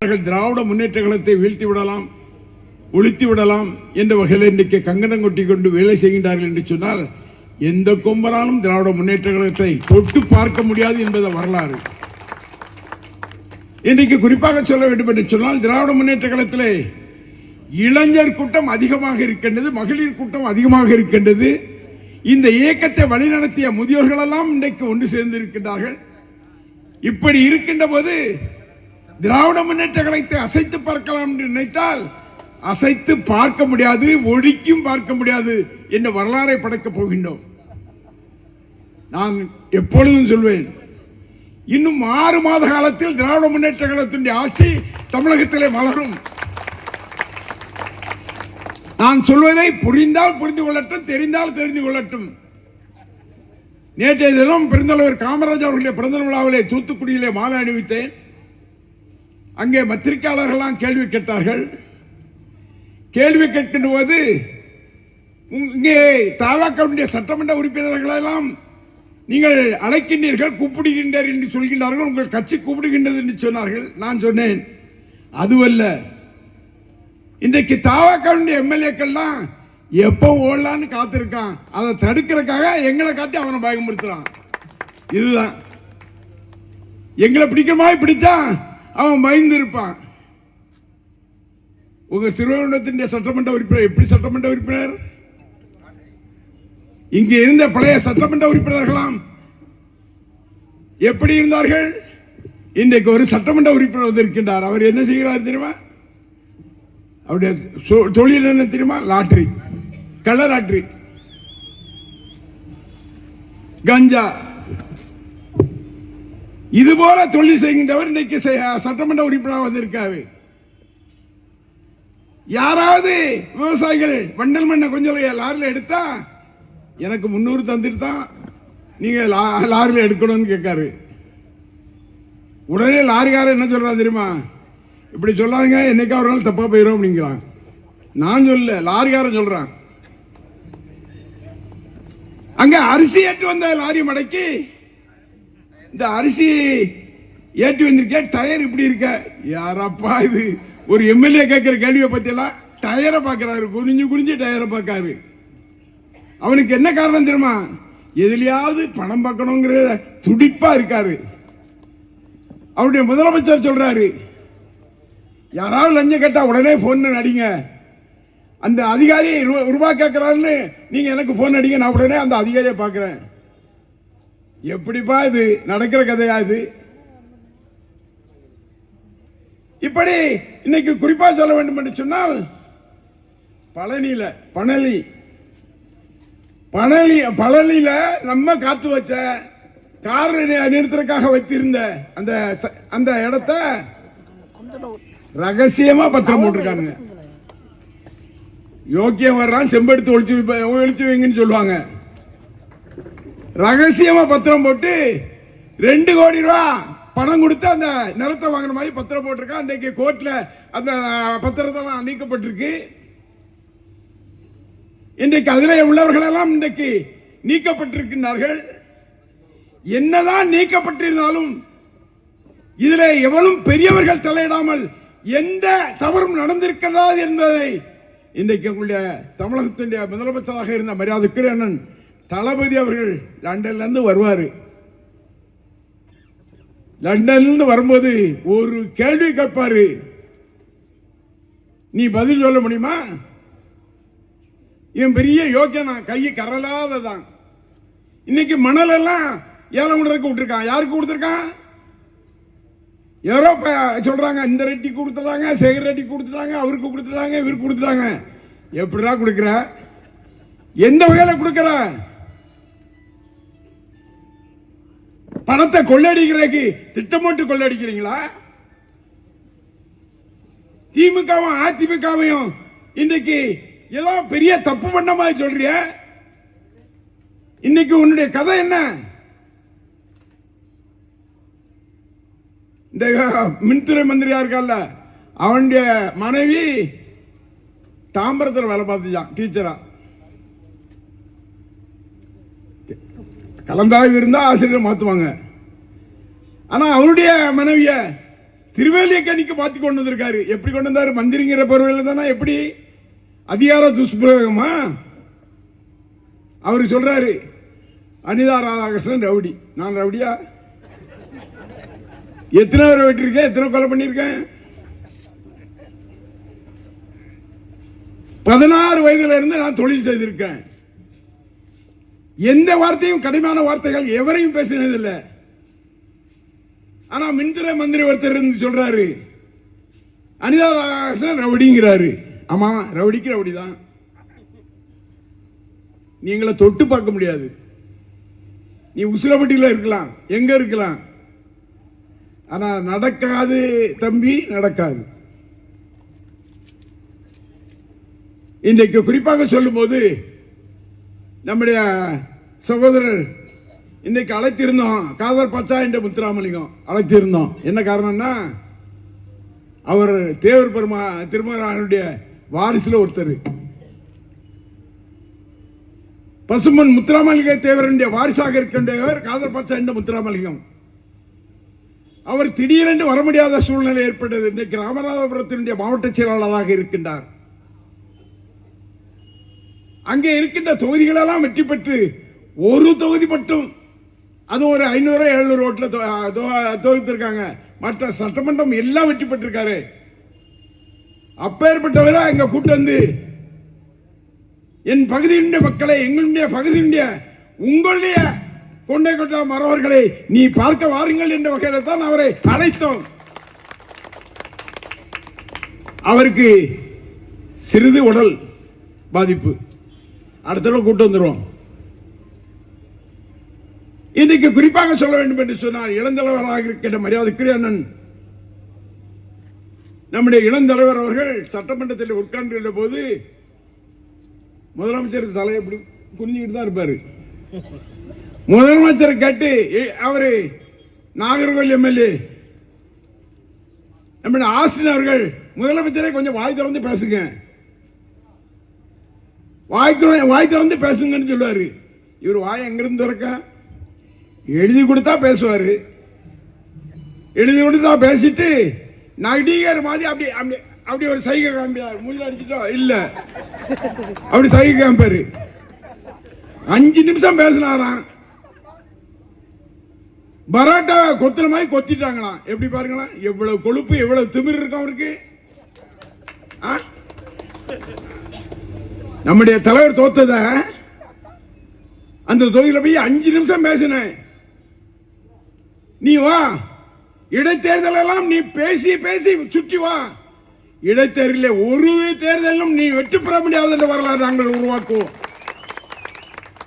திராவிட முன்னேற்ற கழகத்தை வீழ்த்தி விடலாம், ஒழித்து விடலாம் என்ற வகையில் இன்றைக்கு கங்கணம் கொட்டி கொண்டு வேலை செய்கின்றார்கள் என்று சொன்னால் எந்த கொம்பராலும் திராவிட முன்னேற்ற கழகத்தை தொட்டு பார்க்க முடியாது என்பது வரலாறு. இன்றைக்கு குறிப்பாக சொல்ல வேண்டும் என்று சொன்னால் திராவிட முன்னேற்ற கழகத்திலே இளைஞர் கூட்டம் அதிகமாக இருக்கின்றது, மகளிர் கூட்டம் அதிகமாக இருக்கின்றது. இந்த இயக்கத்தை வழிநடத்திய முதியோர்கள் எல்லாம் இன்றைக்கு ஒன்று சேர்ந்து இருக்கின்றார்கள். இப்படி இருக்கின்ற போது திராவிட முன்னேற்ற கழகத்தை அசைத்து பார்க்கலாம் என்று நினைத்தால் அசைத்து பார்க்க முடியாது, ஒழிக்கும் பார்க்க முடியாது என்ற வரலாறை படைக்கப் போகின்றோம். நான் எப்பொழுதும் சொல்வேன், இன்னும் 6 மாத காலத்தில் திராவிட முன்னேற்ற கழகத்தின் ஆட்சி தமிழகத்திலே மலரும். நான் சொல்வதை புரிந்தால் புரிந்து கொள்ளட்டும், தெரிந்தால் தெரிந்து கொள்ளட்டும். நேற்றைய தினம் பெருந்தலைவர் காமராஜர் அவர்களுடைய பிறந்த விழாவிலே தூத்துக்குடியிலே மாலை அணிவித்தேன். அங்கே பத்திரிகையாளர்கள் கேள்வி கேட்டார்கள். கேள்வி கேட்கின்ற போது இங்கே தவக சட்டமன்ற உறுப்பினர்கள் எல்லாம் நீங்கள் அழைக்கின்றீர்கள், கூப்பிடுகின்றீர்கள் என்று சொல்கின்றார்கள், உங்கள் கட்சி கூப்பிடுகின்றது என்று சொன்னார்கள். நான் சொன்னேன், அதுவல்ல, இன்றைக்கு தவக எம்எல்ஏக்கள் தான் எப்போ ஓடலான்னு காத்திருக்கான், அதை தடுக்கிறதுக்காக எங்களை காட்டி அவனை பயமுறுத்துறான். இதுதான் எங்களை பிடிக்கிற மாதிரி பிடித்தா அவன் பயந்து இருப்பான். உங்க சிறுவனத்தின் சட்டமன்ற உறுப்பினர் எப்படி சட்டமன்ற உறுப்பினர், இங்கே இருந்த பழைய சட்டமன்ற உறுப்பினர்களாம் எப்படி இருந்தார்கள்? இன்றைக்கு ஒரு சட்டமன்ற உறுப்பினர் இருக்கின்றார். அவர் என்ன செய்கிறார் தெரியுமா? அவருடைய தொழில் என்ன தெரியுமா? லாட்டரி, கள்ள லாட்டரி, கஞ்சா, இது போல தொழில் செய்கின்றவர் இன்னைக்கு சட்டமன்ற உறுப்பினராக வந்திருக்காரு. யாராவது விவசாயிகள் வண்டல் மண்ணை கொஞ்சம் லாரில எடுத்தா எனக்கு 300 தந்துட்டு தான் நீங்க லாரில எடுக்கணும்னு கேட்காரு. உடனே லாரிக்காரர் என்ன சொல்றா தெரியுமா? இப்படி சொல்லாதீங்க, என்னைக்கா ஒரு நாள் தப்பா போயிடும் அப்படிங்கிறான். நான் சொல்ல, லாரிக்காரன் சொல்றான். அங்க அரிசி ஏற்றி வந்த லாரி மடக்கி இந்த அரிசி ஏற்றி வந்திருக்க டயர் இப்படி இருக்க. யாரப்பா இது? ஒரு எம்எல்ஏ கேட்கிற கேள்வியை பத்தியெல்லாம் டயரை பார்க்கிறாரு, குனிஞ்சு குனிஞ்சு டயரை பார்க்காரு. அவனுக்கு என்ன காரணம் தெரியுமா? எதுலயாவது பணம் பார்க்கணுங்கிற துடிப்பா இருக்காரு. அவருடைய முதலமைச்சர் சொல்றாரு, யாராவது லஞ்சம் கேட்டா உடனே போன் அடிங்க, அந்த அதிகாரி ரூபாய் கேட்கிறாருன்னு நீங்க எனக்கு போன் அடிங்க, நான் உடனே அந்த அதிகாரியை பார்க்கிறேன். எப்படிப்பா இது நடக்கிற கதையா இது? இப்படி இன்னைக்கு குறிப்பா சொல்ல வேண்டும் என்று சொன்னால் பழனியில நம்ம காத்து வச்ச கார் நிறுத்தறதுக்காக வைத்திருந்த அந்த இடத்தை ரகசியமா பத்திரம் போட்டிருக்காங்க. யோக்கியம் வர்றான், செம்பெடுத்து ஒழிச்சு வைங்கன்னு சொல்லுவாங்க. ரகசியமா பத்திரம் போட்டு 2 கோடி ரூபாய் பணம் கொடுத்து அந்த நிலத்தை வாங்கின மாதிரி பத்திரம் போட்டிருக்கா. இன்றைக்கு கோர்ட்ல அந்த பத்திரத்தெல்லாம் நீக்கப்பட்டிருக்கு. இன்றைக்கு அதிலே உள்ளவர்கள் எல்லாம் இன்றைக்கு நீக்கப்பட்டிருக்கிறார்கள். என்னதான் நீக்கப்பட்டிருந்தாலும் இதில் எவரும் பெரியவர்கள் தலையிடாமல் எந்த தவறும் நடந்திருக்கிறதா என்பதை இன்றைக்கு உங்களுடைய தமிழகத்தினுடைய முதலமைச்சராக இருந்த மரியாதைக்குரிய அண்ணன் தளபதி அவர்கள் லண்டன்ல இருந்து வருவாரு. லண்டன்ல வரும்போது ஒரு கேள்வி கேட்பாரு, நீ பதில் சொல்ல முடியுமா? இவன் பெரிய யோக்கியனா, கையை கரலாததான். இன்னைக்கு மணல் எல்லாம் ஏலம் விடுறதுக்கு விட்டுருக்கான். யாருக்கு கொடுத்திருக்கான்? யாரோ சொல்றாங்க, இந்த ரெட்டி கொடுத்துறாங்க, சேகர் ரெட்டி கொடுத்துட்டாங்க, அவருக்கு கொடுத்துட்டாங்க, இவருக்கு கொடுத்துட்டாங்க. எப்படிடா கொடுக்கிற? எந்த வகையில கொடுக்கிற? பணத்தை கொள்ளடிக்கிறதுக்கு திட்டமிட்டு கொள்ளடிக்கிறீங்களா? திமுகவும் அதிமுகவும் இன்றைக்கு ஏதோ பெரிய தப்பு பண்ண மாதிரி சொல்றிய. இன்னைக்கு உன்னுடைய கதை என்ன? இந்த மின்துறை மந்திரியா இருக்கல்ல, அவனுடைய மனைவி தாம்பரத்தில் வேலை பார்த்துச்சான், டீச்சரா. கலந்தாய்வு இருந்தா ஆசிரியர் மாத்துவாங்க. ஆனா அவருடைய மனைவிய திருவேலியக்கணிக்கு மாத்தி கொண்டு வந்திருக்காரு. எப்படி கொண்டு வந்தாரு? மந்திரிங்கிற பொருள் தானே. எப்படி அதிகார துஷ்பிரயோகமா? அவரு சொல்றாரு அனிதா ராதாகிருஷ்ணன் ரவுடி. நான் ரவுடியா? எத்தனை பேர் வெட்டிருக்கேன், எத்தனை கொலை பண்ணிருக்கேன்? 16 வயதுல இருந்து நான் தொழில் செய்திருக்கேன். எந்த வார்த்தையும் கடுமையான வார்த்தைகள் எவரையும் பேசினதில்லை. ஆனா மின்துறை மந்திரி ஒருத்தர் இருந்து சொல்றாரு அனிதா ராதாகிருஷ்ணன் ரவுடிங்கிறாரு. ஆமா, ரவுடிக்கு ரவுடி தான். நீங்களை தொட்டு பார்க்க முடியாது. நீ உசிலப்பட்டியில் இருக்கலாம், எங்க இருக்கலாம், ஆனா நடக்காது தம்பி, நடக்காது. இன்றைக்கு குறிப்பாக சொல்லும் போது நம்முடைய சகோதரர் இன்னைக்கு அழைத்திருந்தோம், காதர் பச்சா என்ற முத்துராமலிங்கம் அழைத்திருந்தோம். என்ன காரணம்னா அவர் தேவர் திருமகனுடைய வாரிசுல ஒருத்தர். பசுமன் முத்துராமலிங்க தேவருடைய வாரிசாக இருக்கின்றவர் காதர் பச்சா என்ற முத்துராமலிங்கம். அவர் திடீரென்று வர முடியாத சூழ்நிலை ஏற்பட்டது. இன்றைக்கு ராமநாதபுரத்தினுடைய மாவட்ட செயலாளராக இருக்கின்றார். அங்கே இருக்கின்ற தொகுதிகளெல்லாம் வெற்றி பெற்று ஒரு தொகுதி மட்டும் அது ஒரு 500-700 ஓட்டுல தொகுத்திருக்காங்க. மற்ற சட்டமன்றம் எல்லாம் வெற்றி பெற்றிருக்காரு. அப்பேற்பட்டவரை அங்க கூட்டு வந்து என் பகுதியினுடைய மக்களை, எங்களுடைய பகுதியினுடைய உங்களுடைய கொண்டை கொண்டா மறவர்களை நீ பார்க்க வாருங்கள் என்ற வகையில் தான் அவரை அழைத்தோம். அவருக்கு சிறிது உடல் பாதிப்பு, அடுத்த தடவை கூட்டு வந்துடுவோம். இன்றைக்கு குறிப்பாக சொல்ல வேண்டும் என்று சொன்னால் இளந்தலைவராக இருக்கின்ற மரியாதைக்குரிய அண்ணன் நம்முடைய இளந்தலைவர் அவர்கள் சட்டமன்றத்தில் உட்கார்ந்துள்ள போது முதலமைச்சர் தலையை குனிஞ்சுக்கிட்டு தான் இருப்பாரு. முதலமைச்சர் கேட்டு அவரு நாகர்கோவில் எம்எல்ஏ நம்முடைய ஆஸ்டின் அவர்கள் முதலமைச்சரை கொஞ்சம் வாய் திறந்து பேசுங்க, வாய் திறந்து பேசுங்கன்னு சொல்லுவாரு. இவர் வாய் எங்கிருந்து திறக்க? எழுதி கொடுத்தா பேசுவாரு. எழுதி கொடுத்தா பேசிட்டு நடிகர் மாதிரி அப்படி அப்படி ஒரு சைகை காமிப்பார். மூஞ்சில அடிச்சுட்டோம் இல்ல, அப்படி சைகை காமிப்பாரு. 5 நிமிஷம் பேசினாராம். பரோட்டா கொத்துற மாதிரி கொத்திட்டாங்களாம். எப்படி பாருங்களா, எவ்வளவு கொழுப்பு, எவ்வளவு திமிர் இருக்கு அவருக்கு. நம்முடைய தலைவர் தோத்தத அந்த தொகுதியில் போய் 5 நிமிஷம் பேசினேன். நீ வா, இடைத்தேர்தல் எல்லாம் நீ பேசி பேசி சுற்றி வா. இடைத்தேர்தலில் ஒரு தேர்தலும் நீ வெற்றி பெற முடியாது என்ற வரலாறு நாங்கள் உருவாக்குவோம்.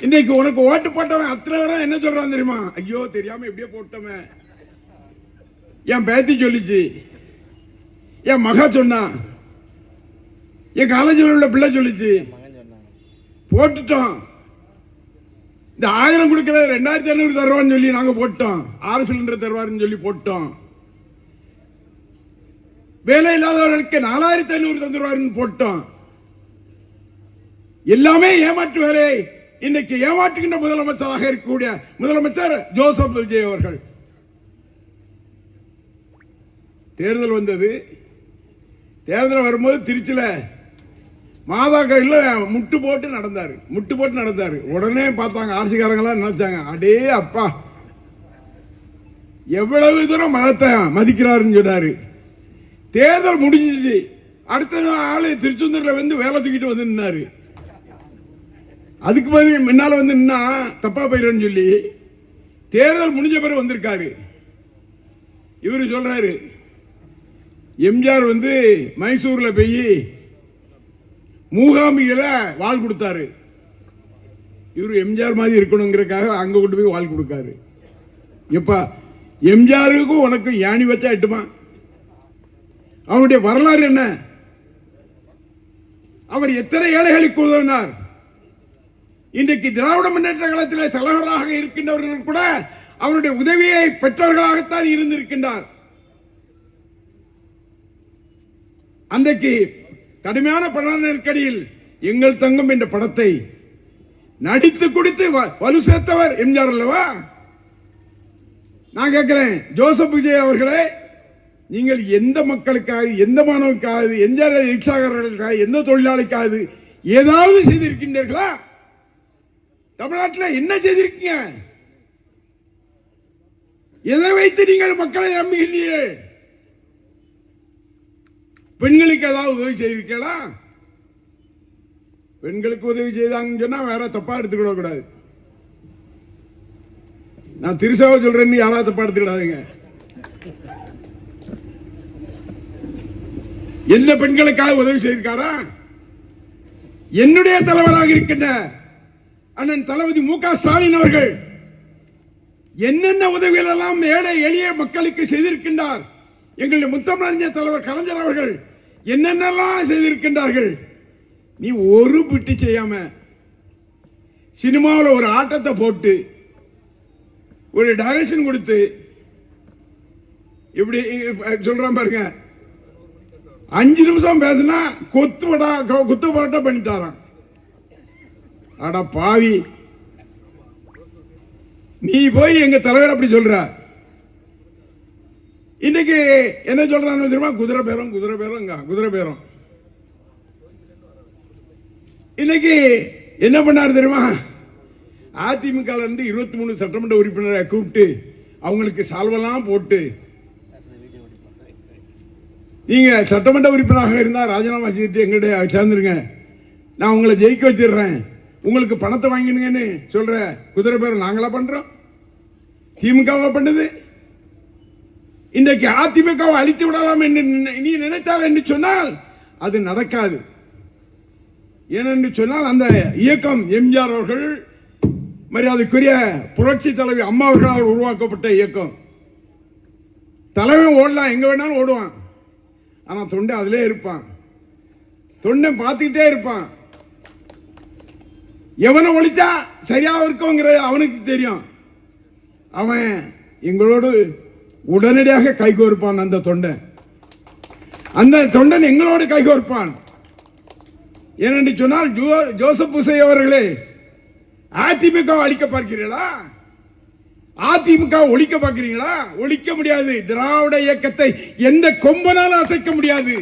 இன்னைக்கு உனக்கு ஓட்டு போட்டவன் அத்தனை பேரும் என்ன சொல்றான் தெரியுமா? ஐயோ தெரியாம எப்படியே போட்டவன். என் பேத்தி சொல்லிச்சு, என் மகா சொன்னா, என் காலேஜில் உள்ள பிள்ளை சொல்லிச்சு, போட்டுட்டோம். இந்த 1000 கொடுக்கிற 2500 தருவான்னு சொல்லி நாங்க போட்டோம். 6 சிலிண்டர் தருவாருன்னு சொல்லி போட்டோம். வேலை இல்லாதவர்களுக்கு 4500 தந்துருவாருன்னு போட்டோம். எல்லாமே ஏமாற்று வேலை. இன்னைக்கு ஏமாற்றுகின்ற முதலமைச்சராக இருக்கக்கூடிய முதலமைச்சர் ஜோசப் விஜய் அவர்கள். தேர்தல் வந்தது. தேர்தல் வரும்போது திருச்சியில மாதா கையில முட்டு போட்டு நடந்தாரு. உடனே பார்த்தாங்க ஆட்சிக்காரங்களா, நினைச்சாங்க அடே அப்பா எவ்வளவு தூரம் மதத்தை மதிக்கிறாருன்னு சொன்னாரு. தேர்தல் முடிஞ்சிச்சு. அடுத்த ஆளு திருச்செந்தூர்ல வந்து வேலை தூக்கிட்டு வந்து நின்னாரு. அதுக்கு முன்னால வந்து நின்னா தப்பா போயிடும் சொல்லி தேர்தல் முடிஞ்ச பிறகு வந்திருக்காரு. இவரு சொல்றாரு எம்ஜிஆர் வந்து மைசூர்ல போய் மூகாம்பிகளை வாழ் கொடுத்தாரு. இவரு எம்ஜிஆர் மாதிரி இருக்கணுங்கிறதுக்காக அங்க கொண்டு போய் வாழ் கொடுக்காரு. எப்ப எம்ஜிஆருக்கும் உனக்கும் யானி வச்சா எட்டுமா? அவருடைய வரலாறு என்ன? அவர் எத்தனை ஏழைகளுக்கு உதவினார்? இன்றைக்கு திராவிட முன்னேற்ற கழகத்தில் தலைவராக இருக்கின்றவர்கள் கூட அவருடைய உதவியை பெற்றவர்களாகத்தான் இருந்திருக்கின்றார். அன்றைக்கு கடுமையான பண நெருக்கடியில் எங்கள் தங்கம் என்ற படத்தை நடித்து கொடுத்து வலு சேர்த்தவர் எம்ஜிஆர் அல்லவா? நான் கேட்கிறேன், ஜோசப் விஜய் அவர்களே, நீங்கள் எந்த மக்களுக்காக, எந்த மாணவனுக்காக, எந்த ரிக்ஷாக்காரர்களுக்காக, எந்த தொழிலாளிக்காக ஏதாவது செய்திருக்கின்றீர்களா? தமிழ்நாட்டில் என்ன செய்திருக்கீங்க? எதை வைத்து நீங்கள் மக்களை நம்புகிறீர்கள்? பெண்களுக்கு ஏதாவது உதவி செய்திருக்கீங்களா? பெண்களுக்கு உதவி செய்தாங்கன்னு சொன்னா வேற தப்பா எடுத்துக்கிட கூடாது. நான் திருசாவை சொல்றேன்னு யாராவது தப்பா எடுத்துக்கிடாதீங்க. எந்த பெண்களுக்காக உதவி செய்திருக்காரா? என்னுடைய தலைவராக இருக்கின்ற அண்ணன் தளபதி மு க ஸ்டாலின் அவர்கள் என்னென்ன உதவிகள் எல்லாம் ஏழை எளிய மக்களுக்கு செய்திருக்கின்றார். எங்களுடைய முத்தமிழறிஞர் தலைவர் கலைஞர் அவர்கள் என்னென்னலாம் செய்திருக்கின்றார்கள். நீ ஒரு பிட்டு செய்யாம சினிமாவில் ஒரு ஆட்டத்தை போட்டு ஒரு டைரக்ஷன் கொடுத்து இப்படி சொல்றான் பாருங்க, 5 நிமிஷம் பேசினா குத்து பரோட்டா பண்ணிட்டாராம். அட பாவி, நீ போய் எங்க தலைவர் அப்படி சொல்ற. இன்னைக்கு என்ன சொல்றான்னு தெரியுமா? குதிரை பேரம், குதிரை பேரம், குதிரை பேரம். இன்னைக்கு என்ன பண்ணாரு தெரியுமா? அதிமுக இருந்து 23 சட்டமன்ற உறுப்பினரை கூப்பிட்டு அவங்களுக்கு சால்வெல்லாம் போட்டு, நீங்க சட்டமன்ற உறுப்பினராக இருந்தா ராஜினாமா செய்துட்டு எங்கிட்ட சேர்ந்துருங்க, நான் உங்களை ஜெயிக்க வச்சிடுறேன், உங்களுக்கு பணத்தை வாங்கினுங்கன்னு சொல்ற குதிரை பேரம் நாங்களா பண்றோம்? திமுகவா பண்ணுது? இன்றைக்கு அதிமுகவை அழித்து விடலாம் என்று நீ நினைத்தால் என்று சொன்னால் அது நடக்காது. ஏனென்று சொன்னால் அந்த இயக்கம் எம்ஜிஆர் அவர்கள், மரியாதைக்குரிய புரட்சி தலைவி அம்மா அவர்களால் உருவாக்கப்பட்ட இயக்கம். தலைவன் ஓடலாம், எங்க வேணாலும் ஓடுவான். ஆனா தொண்டை அதிலே இருப்பான், தொண்டை பார்த்துக்கிட்டே இருப்பான். எவனை ஒழிச்சா சரியா இருக்குங்கிற அவனுக்கு தெரியும். அவன் எங்களோடு உடனடியாக கைகோர்ப்பான். அந்த தொண்டன் எங்களோடு கைகோர்ப்பான். ஏனென்று சொன்னால் ஜோசப் புசை அவர்களே, அதிமுக அழிக்க பார்க்கிறீர்களா? அதிமுக ஒழிக்க பார்க்கிறீங்களா? ஒழிக்க முடியாது. திராவிட இயக்கத்தை எந்த கொம்பனாலும் அசைக்க முடியாது.